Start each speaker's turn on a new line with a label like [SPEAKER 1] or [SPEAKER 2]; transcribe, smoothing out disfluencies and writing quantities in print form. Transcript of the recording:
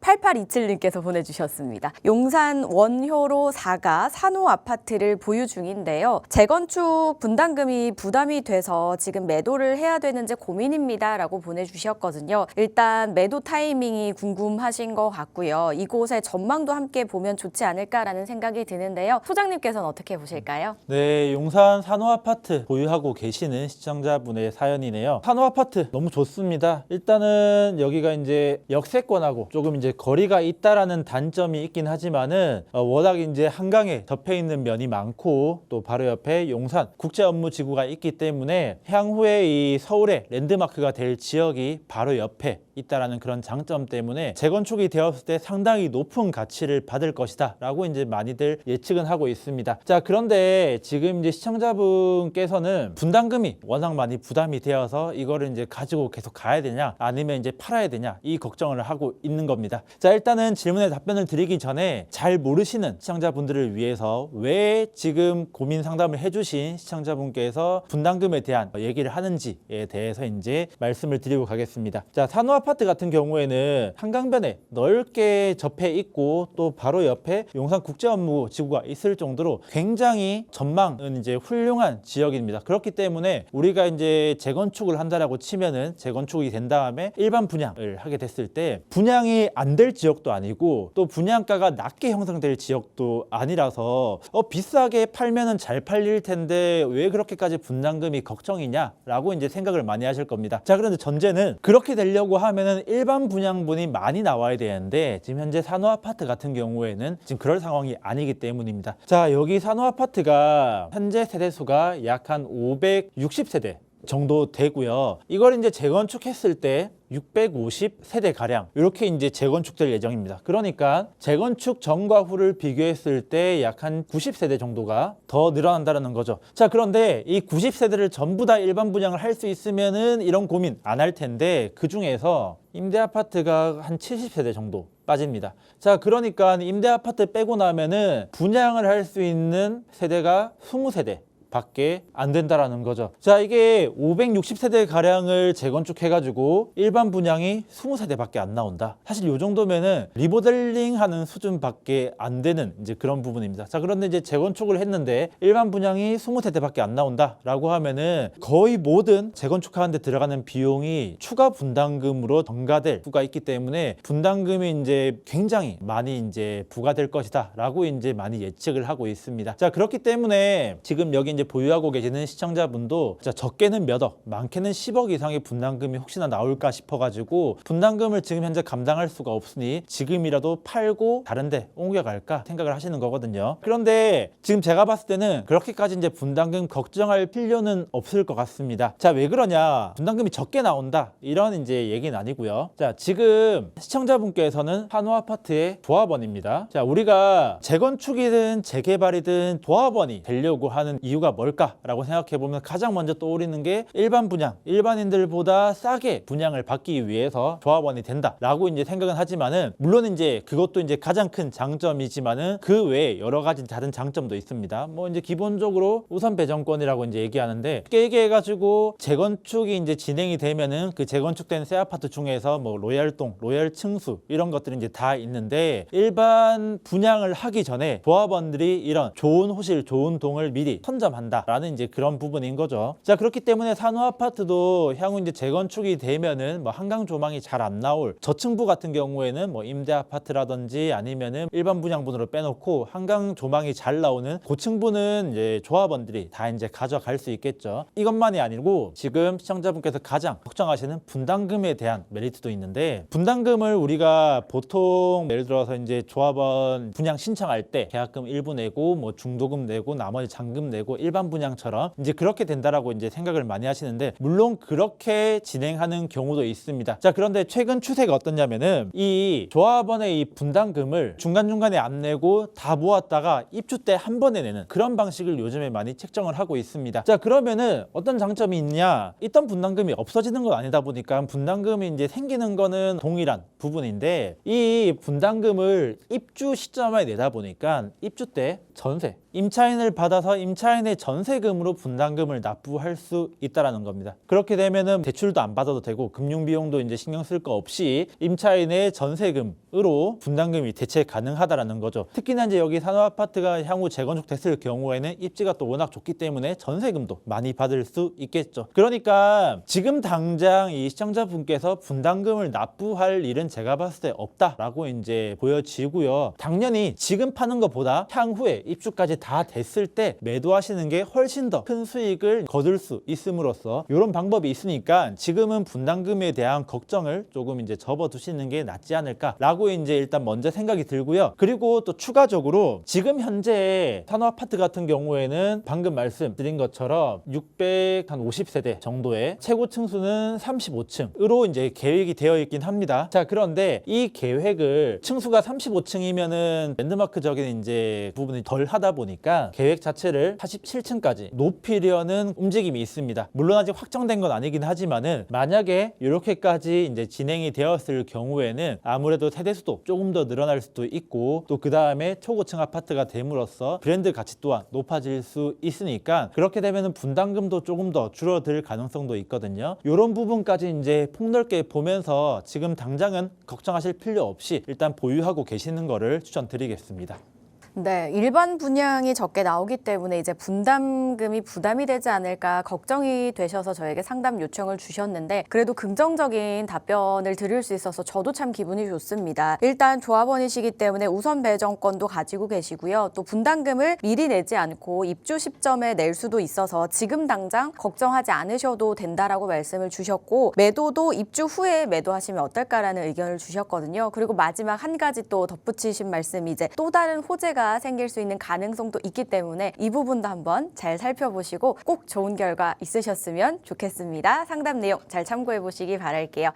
[SPEAKER 1] 8827님께서 보내주셨습니다. 용산 원효로 4가 산호 아파트를 보유 중인데요. 재건축 분담금이 부담이 돼서 지금 매도를 해야 되는지 고민입니다 라고 보내주셨거든요. 일단 매도 타이밍이 궁금하신 것 같고요. 이곳의 전망도 함께 보면 좋지 않을까라는 생각이 드는데요. 소장님께서는 어떻게 보실까요?
[SPEAKER 2] 네, 용산 산호 아파트 보유하고 계시는 시청자분의 사연이네요. 산호 아파트 너무 좋습니다. 일단은 여기가 이제 역세권하고 조금 이제 거리가 있다라는 단점이 있긴 하지만은 워낙 이제 한강에 접해 있는 면이 많고 또 바로 옆에 용산 국제업무지구가 있기 때문에 향후에 이 서울의 랜드마크가 될 지역이 바로 옆에 있다라는 그런 장점 때문에 재건축이 되었을 때 상당히 높은 가치를 받을 것이다 라고 이제 많이들 예측은 하고 있습니다. 자, 그런데 지금 이제 시청자분께서는 분담금이 워낙 많이 부담이 되어서 이거를 이제 가지고 계속 가야 되냐 아니면 이제 팔아야 되냐 이 걱정을 하고 있는 겁니다. 자, 일단은 질문에 답변을 드리기 전에 잘 모르시는 시청자분들을 위해서 왜 지금 고민 상담을 해주신 시청자분께서 분담금에 대한 얘기를 하는지에 대해서 이제 말씀을 드리고 가겠습니다. 자, 산호 아파트 같은 경우에는 한강변에 넓게 접해 있고 또 바로 옆에 용산국제업무지구가 있을 정도로 굉장히 전망은 이제 훌륭한 지역입니다. 그렇기 때문에 우리가 이제 재건축을 한다라고 치면은 재건축이 된 다음에 일반 분양을 하게 됐을 때 분양이 안 될 지역도 아니고 또 분양가가 낮게 형성될 지역도 아니라서 비싸게 팔면은 잘 팔릴 텐데 왜 그렇게까지 분담금이 걱정이냐라고 이제 생각을 많이 하실 겁니다. 자, 그런데 전제는 그렇게 되려고 하면은 일반 분양분이 많이 나와야 되는데 지금 현재 산호 아파트 같은 경우에는 지금 그럴 상황이 아니기 때문입니다. 자, 여기 산호 아파트가 현재 세대수가 약 한 560세대 정도 되고요. 이걸 이제 재건축했을 때 650세대 가량 이렇게 이제 재건축될 예정입니다. 그러니까 재건축 전과 후를 비교했을 때 약 한 90세대 정도가 더 늘어난다는 거죠. 자, 그런데 이 90세대를 전부 다 일반 분양을 할 수 있으면은 이런 고민 안 할 텐데 그 중에서 임대 아파트가 한 70세대 정도 빠집니다. 자, 그러니까 임대 아파트 빼고 나면은 분양을 할 수 있는 세대가 20세대 밖에 안 된다라는 거죠. 자, 이게 560세대 가량을 재건축해가지고 일반 분양이 20세대 밖에 안 나온다. 사실 이 정도면은 리모델링 하는 수준밖에 안 되는 이제 그런 부분입니다. 자, 그런데 이제 재건축을 했는데 일반 분양이 20세대 밖에 안 나온다라고 하면은 거의 모든 재건축하는데 들어가는 비용이 추가 분담금으로 전가될 수가 있기 때문에 분담금이 이제 굉장히 많이 이제 부과될 것이다라고 이제 많이 예측을 하고 있습니다. 자, 그렇기 때문에 지금 여기 이제 보유하고 계시는 시청자분도 적게는 몇 억, 많게는 10억 이상의 분담금이 혹시나 나올까 싶어가지고 분담금을 지금 현재 감당할 수가 없으니 지금이라도 팔고 다른 데 옮겨갈까 생각을 하시는 거거든요. 그런데 지금 제가 봤을 때는 그렇게까지 이제 분담금 걱정할 필요는 없을 것 같습니다. 자, 왜 그러냐? 분담금이 적게 나온다 이런 이제 얘기는 아니고요. 자, 지금 시청자분께서는 산호 아파트의 조합원입니다. 자, 우리가 재건축이든 재개발이든 조합원이 되려고 하는 이유가 뭘까라고 생각해보면 가장 먼저 떠오르는 게 일반 분양, 일반인들보다 싸게 분양을 받기 위해서 조합원이 된다라고 이제 생각은 하지만은 물론 이제 그것도 이제 가장 큰 장점이지만은 그 외에 여러 가지 다른 장점도 있습니다. 뭐 이제 기본적으로 우선 배정권이라고 이제 얘기하는데 쉽게 얘기해가지고 재건축이 이제 진행이 되면은 그 재건축된 새 아파트 중에서 뭐 로얄동, 로얄 층수 이런 것들이 이제 다 있는데 일반 분양을 하기 전에 조합원들이 이런 좋은 호실, 좋은 동을 미리 선점한다라는 이제 그런 부분인 거죠. 자, 그렇기 때문에 산호 아파트도 향후 이제 재건축이 되면은 뭐 한강 조망이 잘 안 나올 저층부 같은 경우에는 뭐 임대 아파트라든지 아니면은 일반 분양분으로 빼놓고 한강 조망이 잘 나오는 고층부는 이제 조합원들이 다 이제 가져갈 수 있겠죠. 이것만이 아니고 지금 시청자분께서 가장 걱정하시는 분담금에 대한 메리트도 있는데 분담금을 우리가 보통 예를 들어서 이제 조합원 분양 신청할 때 계약금 일부 내고 뭐 중도금 내고 나머지 잔금 내고 일반 분양처럼 이제 그렇게 된다라고 이제 생각을 많이 하시는데 물론 그렇게 진행하는 경우도 있습니다. 자, 그런데 최근 추세가 어떠냐면은 이 조합원의 이 분담금을 중간중간에 안 내고 다 모았다가 입주 때 한 번에 내는 그런 방식을 요즘에 많이 책정을 하고 있습니다. 자, 그러면은 어떤 장점이 있냐? 있던 분담금이 없어지는 건 아니다 보니까 분담금이 이제 생기는 거는 동일한 부분인데 이 분담금을 입주 시점에 내다 보니까 입주 때 전세, 임차인을 받아서 임차인의 전세금으로 분담금을 납부할 수 있다라는 겁니다. 그렇게 되면은 대출도 안 받아도 되고 금융 비용도 이제 신경 쓸 거 없이 임차인의 전세금으로 분담금이 대체 가능하다라는 거죠. 특히나 이제 여기 산호 아파트가 향후 재건축 됐을 경우에는 입지가 또 워낙 좋기 때문에 전세금도 많이 받을 수 있겠죠. 그러니까 지금 당장 이 시청자분께서 분담금을 납부할 일은 제가 봤을 때 없다라고 이제 보여지고요. 당연히 지금 파는 것보다 향후에 입주까지 다 됐을 때 매도하시는 게 훨씬 더 큰 수익을 거둘 수 있음으로써 이런 방법이 있으니까 지금은 분담금에 대한 걱정을 조금 이제 접어두시는 게 낫지 않을까라고 이제 일단 먼저 생각이 들고요. 그리고 또 추가적으로 지금 현재 산호 아파트 같은 경우에는 방금 말씀드린 것처럼 650세대 정도의 최고 층수는 35층으로 이제 계획이 되어 있긴 합니다. 자, 그런데 이 계획을 층수가 35층이면은 랜드마크적인 이제 부분이 덜 하다 보니까 계획 자체를 47층까지 높이려는 움직임이 있습니다. 물론 아직 확정된 건 아니긴 하지만은 만약에 이렇게까지 이제 진행이 되었을 경우에는 아무래도 세대수도 조금 더 늘어날 수도 있고 또 그 다음에 초고층 아파트가 됨으로써 브랜드 가치 또한 높아질 수 있으니까 그렇게 되면은 분담금도 조금 더 줄어들 가능성도 있거든요. 이런 부분까지 이제 폭넓게 보면서 지금 당장은 걱정하실 필요 없이 일단 보유하고 계시는 거를 추천드리겠습니다.
[SPEAKER 1] 네, 일반 분양이 적게 나오기 때문에 이제 분담금이 부담이 되지 않을까 걱정이 되셔서 저에게 상담 요청을 주셨는데 그래도 긍정적인 답변을 드릴 수 있어서 저도 참 기분이 좋습니다. 일단 조합원이시기 때문에 우선 배정권도 가지고 계시고요. 또 분담금을 미리 내지 않고 입주 시점에 낼 수도 있어서 지금 당장 걱정하지 않으셔도 된다라고 말씀을 주셨고 매도도 입주 후에 매도하시면 어떨까라는 의견을 주셨거든요. 그리고 마지막 한 가지 또 덧붙이신 말씀이 이제 또 다른 호재가 생길 수 있는 가능성도 있기 때문에 이 부분도 한번 잘 살펴보시고 꼭 좋은 결과 있으셨으면 좋겠습니다. 상담 내용 잘 참고해 보시기 바랄게요.